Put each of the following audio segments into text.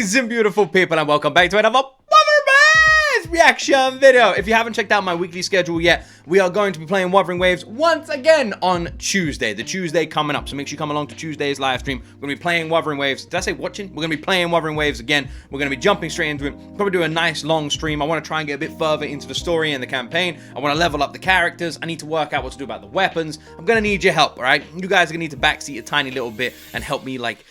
Amazing, beautiful people, and welcome back to another reaction video. If you haven't checked out my weekly schedule yet, we are going to be playing Wuthering Waves once again on Tuesday. The Tuesday coming up, so make sure you come along to Tuesday's live stream. We're going to be playing Wuthering Waves. Did I say watching? We're going to be playing Wuthering Waves again. We're going to be jumping straight into it. Probably do a nice long stream. I want to try and get a bit further into the story and the campaign. I want to level up the characters. I need to work out what to do about the weapons. I'm going to need your help, all right? You guys are going to need to backseat a tiny little bit and help me like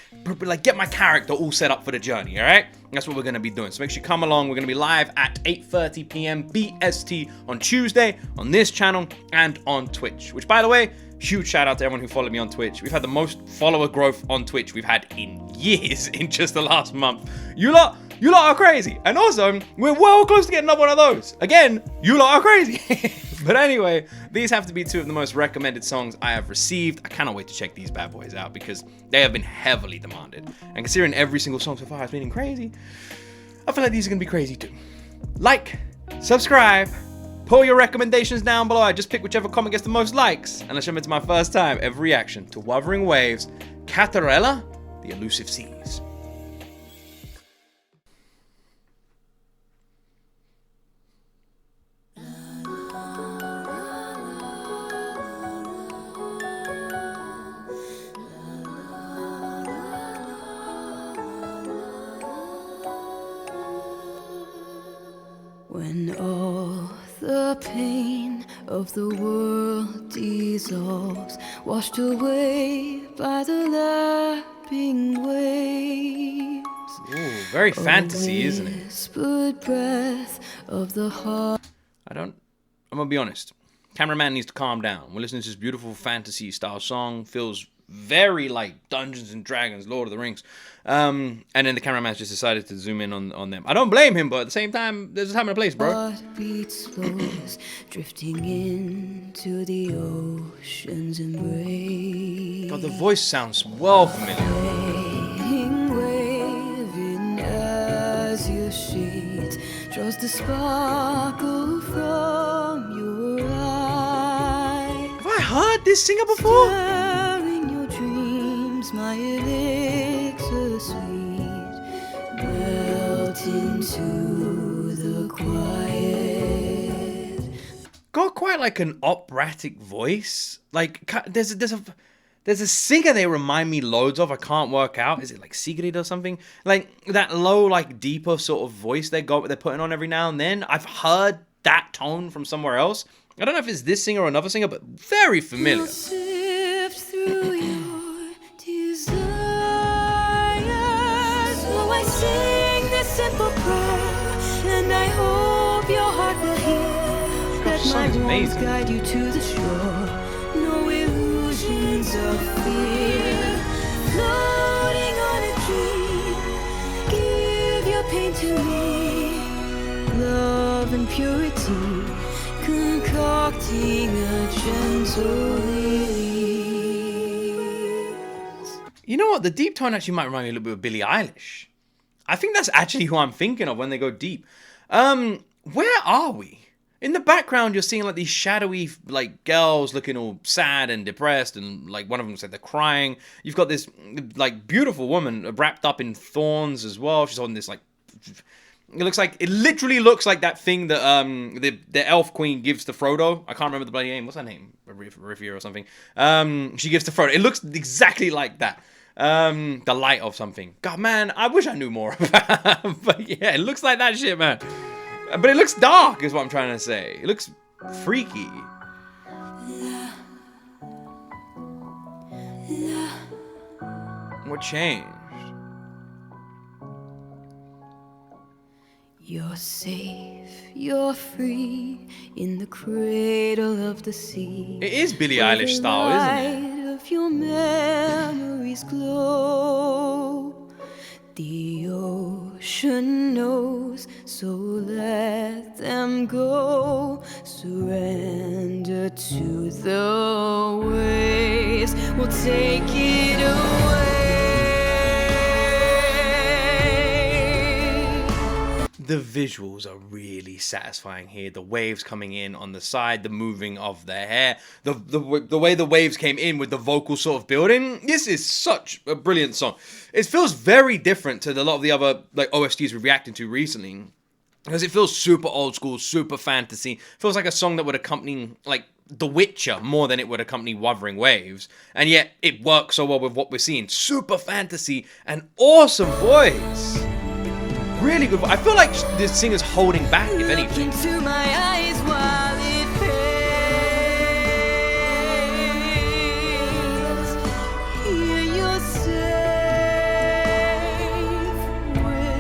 get my character all set up for the journey, all right? That's what we're going to be doing. So make sure you come along. We're going to be live at 8:30 p.m. BST on Tuesday on this channel and on Twitch. Which, by the way, huge shout out to everyone who followed me on Twitch. We've had the most follower growth on Twitch we've had in years in just the last month. You lot are crazy. And also, we're well close to getting up one of those. Again, you lot are crazy. But anyway, these have to be two of the most recommended songs I have received. I cannot wait to check these bad boys out because they have been heavily demanded. And considering every single song so far has been crazy, I feel like these are going to be crazy too. Like, subscribe, pull your recommendations down below. I just pick whichever comment gets the most likes. And let's jump into my first time ever reaction to Wuthering Waves, Beyond and Elusive Seas. When all the pain of the world dissolves, washed away by the lapping waves. Ooh, very fantasy, isn't it? Whispered breath of the heart. I'm gonna be honest. Cameraman needs to calm down. We're listening to this beautiful fantasy style song. Feels very like Dungeons and Dragons, Lord of the Rings. And then the cameraman's just decided to zoom in on them. I don't blame him, but at the same time, there's a time and a place, bro. Heartbeat slows, drifting into the ocean's embrace. God, the voice sounds well familiar. Waving as your sheet draws the sparkle from your eye. Have I heard this singer before? Stirring your dreams, my elixir sweet, melt into the quiet. Got quite like an operatic voice. Like there's a singer they remind me loads of. I can't work out. Is it like Sigrid or something? Like that low, like deeper sort of voice they're putting on every now and then. I've heard that tone from somewhere else. I don't know if it's this singer or another singer, but very familiar. Sift through your desires. So I sing this simple prayer, and I hope your heart will hear. Let my words guide you to the shore. No illusions of fear. Floating on a dream. Give your pain to me. Love and purity. Concocting a gentle release. You know what? The deep tone actually might remind me a little bit of Billie Eilish. I think that's actually who I'm thinking of when they go deep. Where are we? In the background, you're seeing like these shadowy like girls looking all sad and depressed, and like one of them said they're crying. You've got this like beautiful woman wrapped up in thorns as well. She's on this like. It literally looks like that thing that the elf queen gives to Frodo. I can't remember the bloody name. What's her name? Rivia or something. She gives to Frodo. It looks exactly like that. The light of something. God, man, I wish I knew more about. But yeah, it looks like that shit, man. But it looks dark, is what I'm trying to say. It looks freaky. What changed? You're safe, you're free in the cradle of the sea. It is Billie Eilish style, isn't it? Of your memories glow. The ocean knows, so let them go. Surrender to the waves. We'll take it away. The visuals are really satisfying here. The waves coming in on the side, the moving of the hair, the way the waves came in with the vocal sort of building. This is such a brilliant song. It feels very different to a lot of the other like OSTs we've reacted to recently, because it feels super old school, super fantasy. It feels like a song that would accompany like The Witcher more than it would accompany Wuthering Waves, and yet it works so well with what we're seeing. Super fantasy and awesome voice. Really good. I feel like this singer's holding back, if anything. Into my eyes while it fails. Here you're safe with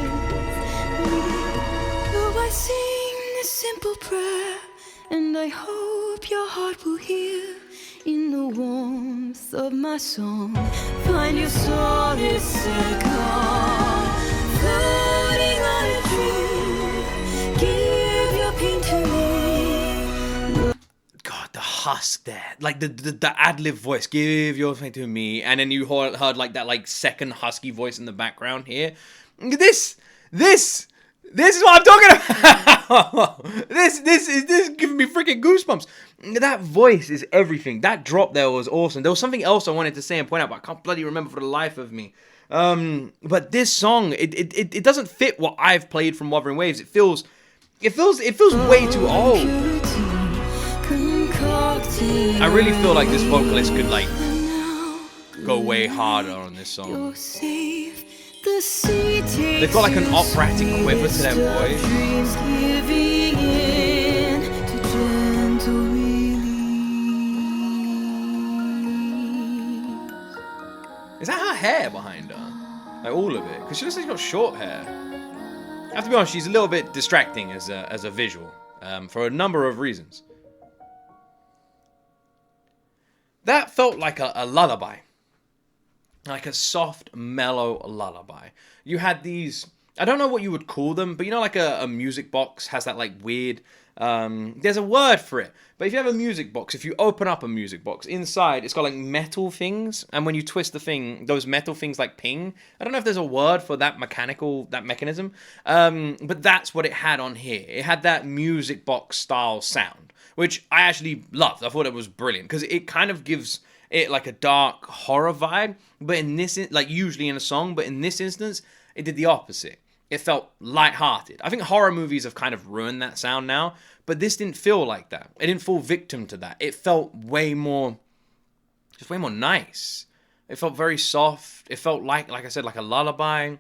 me. Though I sing this simple prayer, and I hope your heart will hear in the warmth of my song. Find your solace set calm. Floating on a dream, give your pain to me. God, the husk there, like the ad-lib voice, give your thing to me, and then you heard like that like second husky voice in the background here. This is what I'm talking about. This is giving me freaking goosebumps. That voice is everything. That drop there was awesome. There was something else I wanted to say and point out, but I can't bloody remember for the life of me. But this song, it doesn't fit what I've played from Wuthering Waves. It feels way too old. I really feel like this vocalist could like go way harder on this song. They've got like an operatic quiver to their voice. Is that her hair behind her? Like all of it? Because she looks like she's got short hair. I have to be honest, she's a little bit distracting as a visual, for a number of reasons. That felt like a lullaby. Like a soft, mellow lullaby. You had these, I don't know what you would call them, but you know like a music box has that like weird, there's a word for it. But if you have a music box, if you open up a music box, inside it's got like metal things, and when you twist the thing, those metal things like ping. I don't know if there's a word for that mechanism, but that's what it had on here. It had that music box style sound, which I actually loved. I thought it was brilliant, because it kind of gives it like a dark horror vibe, but in this, like usually in a song, but in this instance, it did the opposite. It felt lighthearted. I think horror movies have kind of ruined that sound now, but this didn't feel like that. It didn't fall victim to that. It felt way more nice. It felt very soft. It felt like I said, like a lullaby.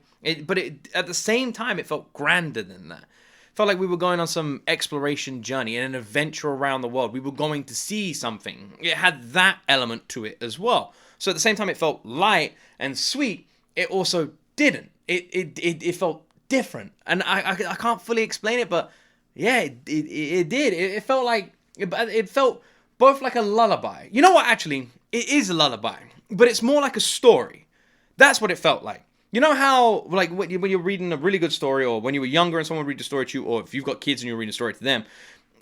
But at the same time, it felt grander than that. It felt like we were going on some exploration journey and an adventure around the world. We were going to see something. It had that element to it as well. So at the same time, it felt light and sweet. It also didn't. It felt different, and I can't fully explain it, but yeah, it did. It felt like it felt both like a lullaby. You know what? Actually, it is a lullaby, but it's more like a story. That's what it felt like. You know how like when you're reading a really good story, or when you were younger and someone would read a story to you, or if you've got kids and you're reading a story to them,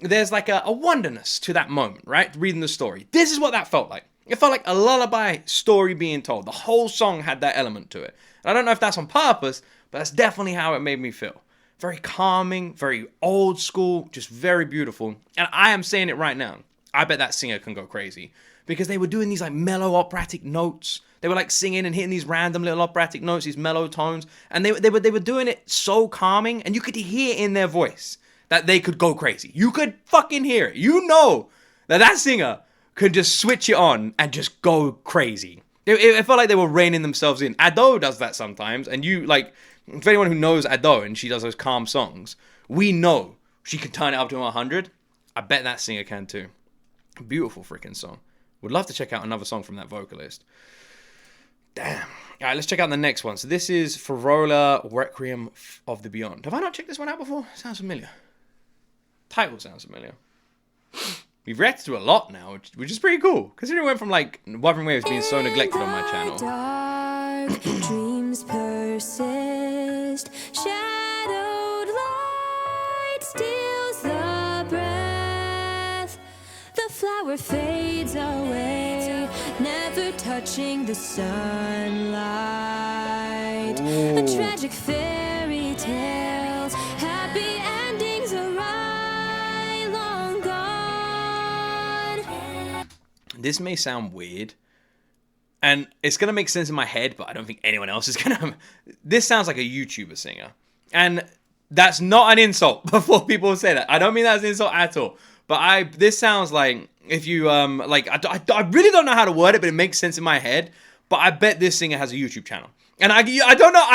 there's like a wonderness to that moment, right? Reading the story. This is what that felt like. It felt like a lullaby story being told. The whole song had that element to it. And I don't know if that's on purpose, but that's definitely how it made me feel. Very calming, very old school, just very beautiful. And I am saying it right now. I bet that singer can go crazy, because they were doing these like mellow operatic notes. They were like singing and hitting these random little operatic notes, these mellow tones. And they were doing it so calming, and you could hear in their voice that they could go crazy. You could fucking hear it. You know that singer could just switch it on and just go crazy. It felt like they were reining themselves in. Ado does that sometimes, and you, like, for anyone who knows Ado and she does those calm songs, we know she can turn it up to 100. I bet that singer can too. Beautiful freaking song. Would love to check out another song from that vocalist. Damn. Alright, let's check out the next one. So this is Farola Requiem of the Beyond. Have I not checked this one out before? Sounds familiar. Title sounds familiar. We've reacted to a lot now, which is pretty cool, considering it went from like Wuthering Waves being so neglected on my channel. Dark dreams persist, shadowed light steals the breath. The flower fades away, never touching the sunlight. Ooh. A tragic fairy tale, happy This may sound weird, and it's gonna make sense in my head, but I don't think anyone else is gonna. This sounds like a YouTuber singer, and that's not an insult. Before people say that, I don't mean that as an insult at all. But this sounds like if you like I really don't know how to word it, but it makes sense in my head. But I bet this singer has a YouTube channel, and I don't know.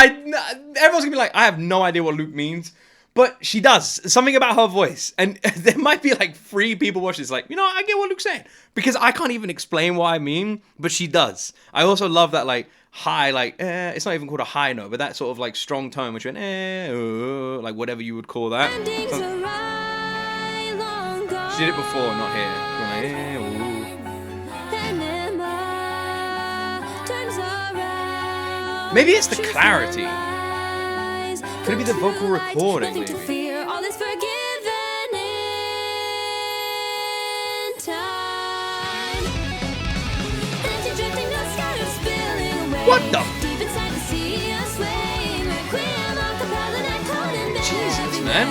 Everyone's gonna be like, I have no idea what Luke means. But she does. Something about her voice. And there might be like 3 people watching this like, you know, I get what Luke's saying. Because I can't even explain what I mean, but she does. I also love that like high, like, it's not even called a high note, but that sort of like strong tone, which went, like whatever you would call that. She did it before, not here. Maybe it's the clarity. Could it be the vocal recording, maybe? What the? Jesus, man.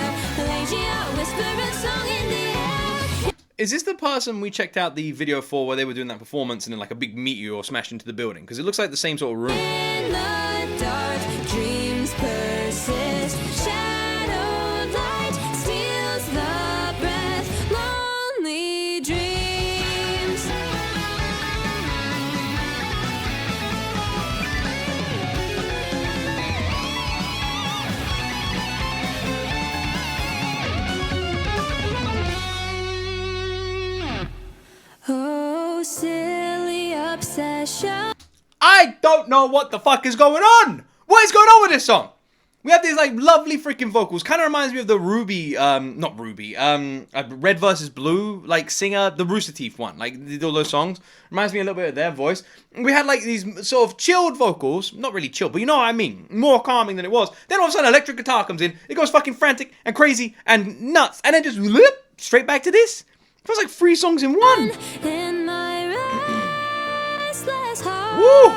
Is this the person we checked out the video for where they were doing that performance and then like a big meteor smashed into the building? Because it looks like the same sort of room. In the dark, dreams persist. Shadowed light steals the breath. Lonely dreams. Oh, silly obsession. I don't know what the fuck is going on. What is going on with this song? We have these like lovely freaking vocals. Kind of reminds me of the Ruby, not Ruby, Red versus Blue, like singer, the Rooster Teeth one. Like they did all those songs. Reminds me a little bit of their voice. We had like these sort of chilled vocals, not really chill, but you know what I mean, more calming than it was. Then all of a sudden, electric guitar comes in. It goes fucking frantic and crazy and nuts, and then just whoop, straight back to this. It feels like 3 songs in one. In my restless heart. Woo!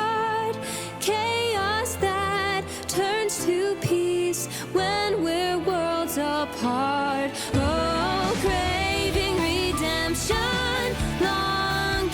Chaos that turns to peace when we're worlds apart. Oh, craving redemption, longing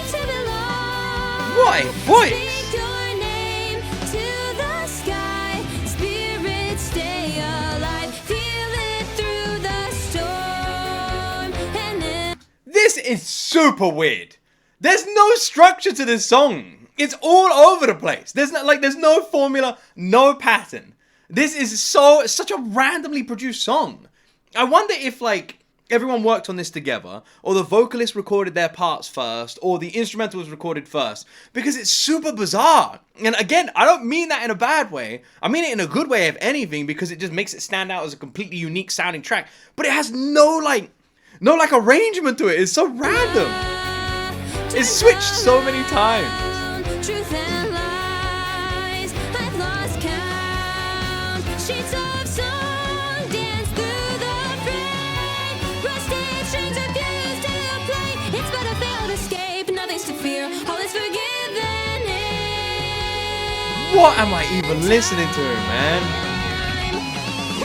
to belong. What a voice! Speak your name to the sky. Spirits stay alive. Feel it through the storm. And then This is super weird. There's no structure to this song. It's all over the place. There's no formula, no pattern. This is such a randomly produced song. I wonder if like everyone worked on this together, or the vocalist recorded their parts first, or the instrumental was recorded first, because it's super bizarre. And again, I don't mean that in a bad way. I mean it in a good way, if anything, because it just makes it stand out as a completely unique sounding track. But it has no arrangement to it. It's so random. It's switched so many times. truth and lies, I've lost count. Sheets of song dance through the fray. Rusted strings refuse to play. It's but a failed escape, nothing's to fear. All is forgiven. What am I even listening to, man?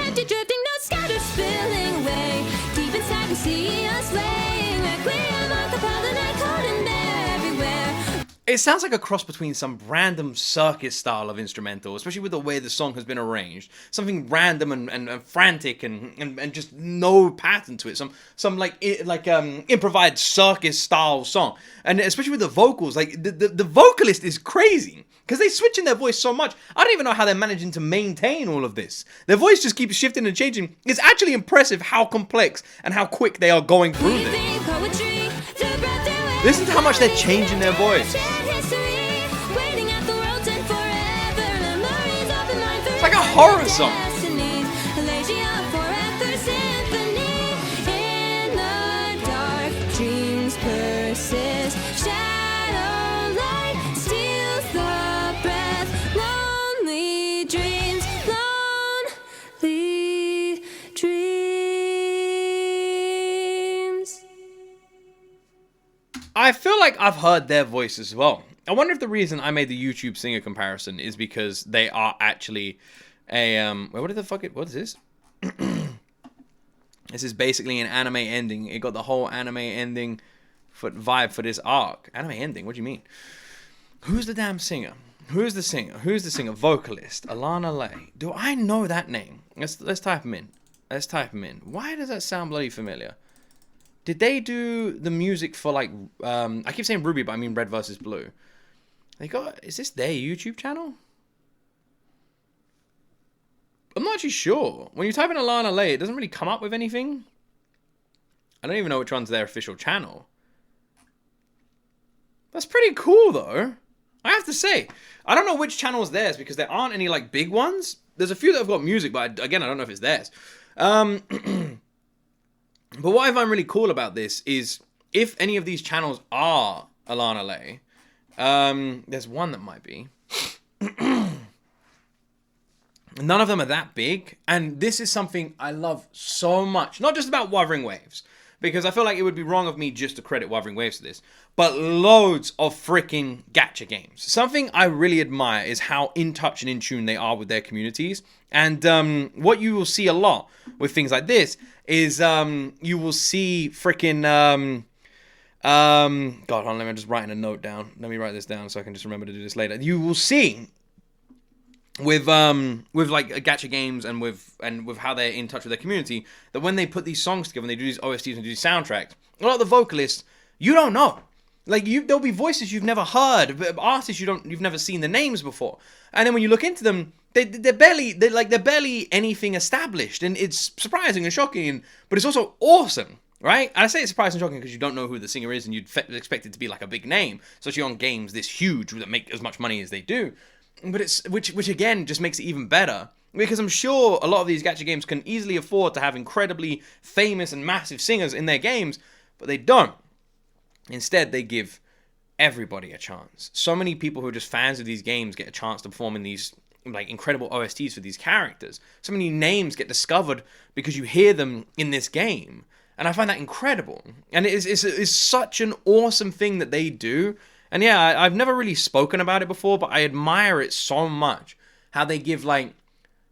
Empty drifting notes scattered, spilling away. Deep inside we see us laying. Requiem on the path, the night cold and they're everywhere. It sounds like a cross between some random circus style of instrumental, especially with the way the song has been arranged. Something random and frantic and just no pattern to it. Some improvised circus style song. And especially with the vocals, like the vocalist is crazy. Because they switch in their voice so much. I don't even know how they're managing to maintain all of this. Their voice just keeps shifting and changing. It's actually impressive how complex and how quick they are going through this. Listen to how much they're changing their voice. It's like a horror song. I feel like I've heard their voice as well. I wonder if the reason I made the YouTube singer comparison is because they are actually a what is this? This is basically an anime ending. It got the whole anime ending vibe for this arc. Anime ending, what do you mean? Who's the damn singer? Who's the singer? Who's the singer? Vocalist. Alana Lay. Do I know that name? Let's type him in. Let's type him in. Why does that sound bloody familiar? Did they do the music for like I keep saying Ruby, but I mean Red versus Blue. Is this their YouTube channel? I'm not actually sure. When you type in Alana Lay, it doesn't really come up with anything. I don't even know which one's their official channel. That's pretty cool though. I have to say, I don't know which channel is theirs because there aren't any like big ones. There's a few that have got music, but again, I don't know if it's theirs. But what I find really cool about this is if any of these channels are Alana Lay, there's one that might be. None of them are that big, and this is something I love so much. Not just about Wuthering Waves, because I feel like it would be wrong of me just to credit Wuthering Waves for this, but loads of freaking gacha games. Something I really admire is how in touch and in tune they are with their communities. And what you will see a lot with things like this is you will see freaking... God, hold on, let me just write a note down. Let me write this down so I can just remember to do this later. You will see with like gacha games and with how they're in touch with their community, that when they put these songs together and they do these OSTs and do these soundtracks, a lot of the vocalists you don't know. Like there'll be voices you've never heard, artists you've never seen the names before, and then when you look into them, they're barely anything established, and it's surprising and shocking, but it's also awesome, right? And I say it's surprising and shocking because you don't know who the singer is, and you'd expect it to be like a big name, especially on games this huge that make as much money as they do. But it's which again just makes it even better, because I'm sure a lot of these gacha games can easily afford to have incredibly famous and massive singers in their games, but they don't. Instead, they give everybody a chance. So many people who are just fans of these games get a chance to perform in these like incredible OSTs for these characters. So many names get discovered because you hear them in this game, and I find that incredible. And it's such an awesome thing that they do. And yeah, I've never really spoken about it before, but I admire it so much. How they give like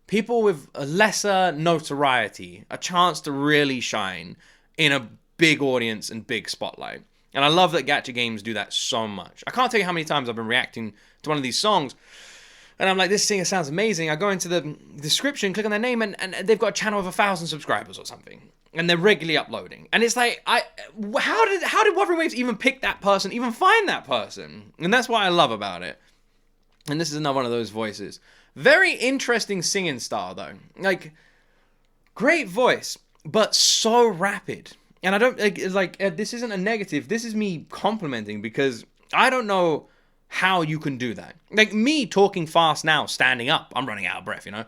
people with a lesser notoriety a chance to really shine in a big audience and big spotlight. And I love that gacha games do that so much. I can't tell you how many times I've been reacting to one of these songs, and I'm like, this singer sounds amazing. I go into the description, click on their name, and they've got a channel of 1,000 subscribers or something. And they're regularly uploading. And it's like, how did Wuthering Waves even pick that person, even find that person? And that's what I love about it. And this is another one of those voices. Very interesting singing style, though. Like, great voice, but so rapid. And I don't, this isn't a negative. This is me complimenting, because I don't know how you can do that. Like, me talking fast now, standing up, I'm running out of breath, you know?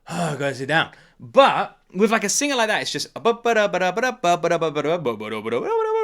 Oh, gotta sit down. But with like a singer like that, it's just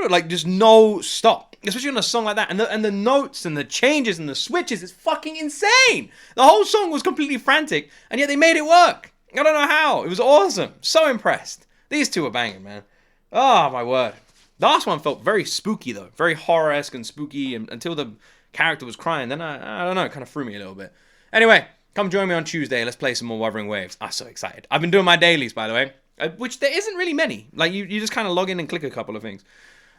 like just no stop, especially on a song like that, and the notes and the changes and the switches, it's fucking insane. The whole song was completely frantic, and yet they made it work. I don't know how. It was awesome. So impressed. These two are banging, man. Oh my word. The last one felt very spooky though, very horror-esque and spooky, until the character was crying. Then I don't know, it kind of threw me a little bit. Anyway, come join me on Tuesday. Let's play some more Wuthering Waves. I'm so excited. I've been doing my dailies, by the way, which there isn't really many. Like, you just kind of log in and click a couple of things.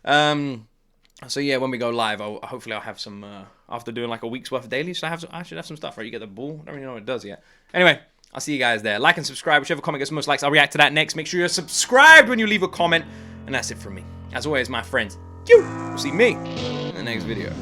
So yeah, when we go live, hopefully I'll have some, after doing like a week's worth of dailies, so I should have some stuff, right? You get the ball. I don't really know what it does yet. Anyway, I'll see you guys there. Like and subscribe. Whichever comment gets the most likes, I'll react to that next. Make sure you're subscribed when you leave a comment. And that's it from me. As always, my friends, you'll see me in the next video.